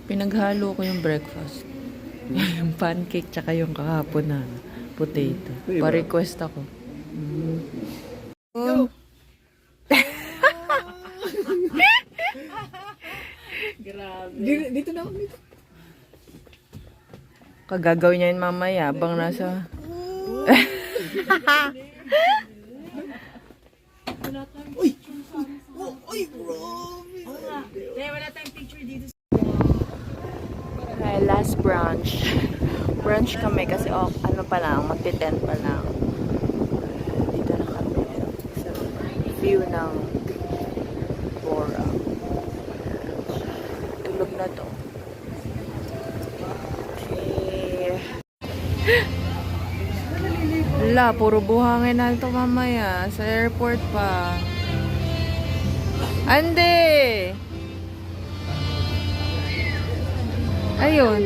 Pinaghalo ko yung breakfast. Yung pancake tsaka yung kahapon na potato. Pa-request ako. Oh. Grabe. Dito na ako dito. Kagagawin niya yun mamaya habang nasa... Uy! Uy, grabe! Wala tayong picture dito. Okay, last brunch. Brunch kami kasi ano pa lang, magti-10 pa lang. Dito na kami sa view ng Bora. Tulog na to. Okay. Wala, puro buhangin na ito mamaya. Sa airport pa. Ande! Ayun.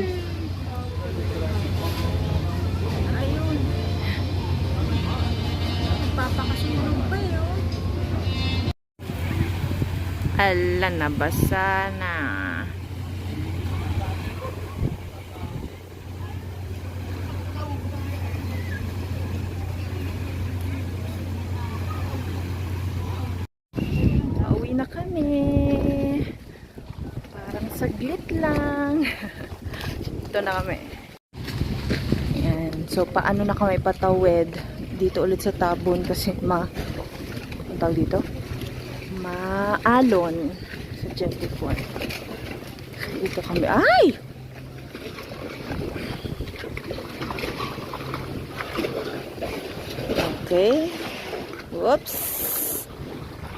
Ayun. Papakasunod pa yun. Ala, nabasa na. Pauwi na kami. Parang saglit lang. Ito na kami. Ayan. So, paano na kami patawid dito ulit sa Tabon kasi ang tawag dito? Maalon sa Jetty Port. Dito kami. Ay! Okay. Whoops!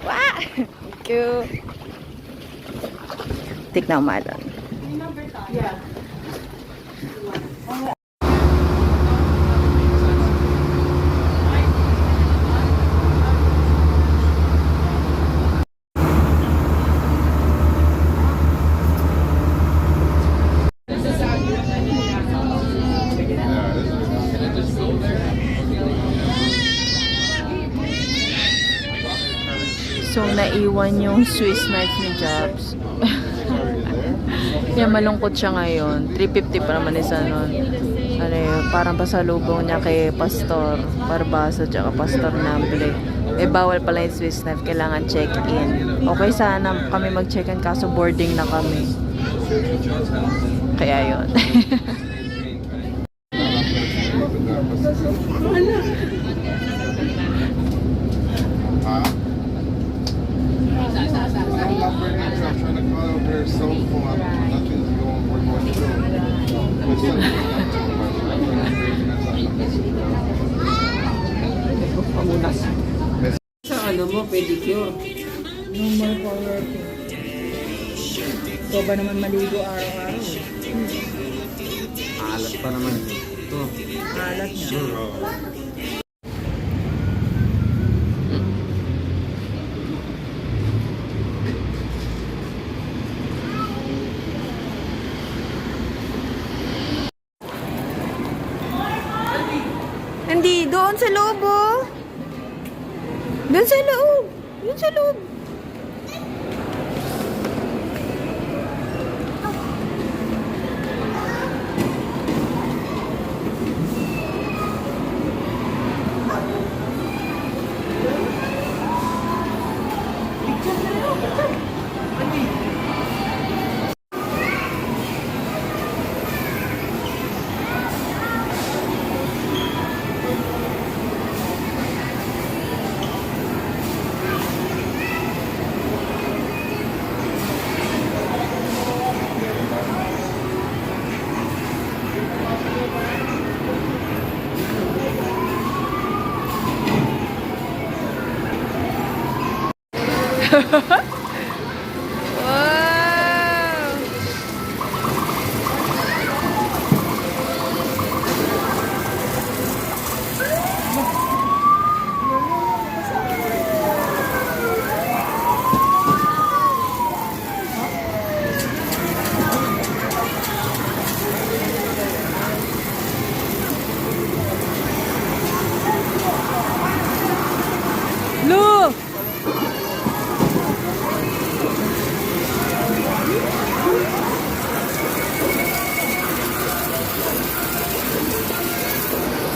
Wah! Thank you. Take now, Maalon. Yeah. So, naiwan yung Swiss knife ni Jobs. Kaya malungkot siya ngayon. 350 pa naman isa nun. Ano yun, parang pasalubong niya kay Pastor Barbasa tsaka Pastor Namble. Eh, bawal pala yung Swiss knife. Kailangan check-in. Okay, sana kami mag-check-in kaso boarding na kami. Kaya yun. Sa ano mo, pedicure. Normal color. Ito ba naman maligo araw-araw? Alat pa naman. Ito. Alat niya. Hindi, doon sa loob, oh. Doon sa loob. Doon sa loob.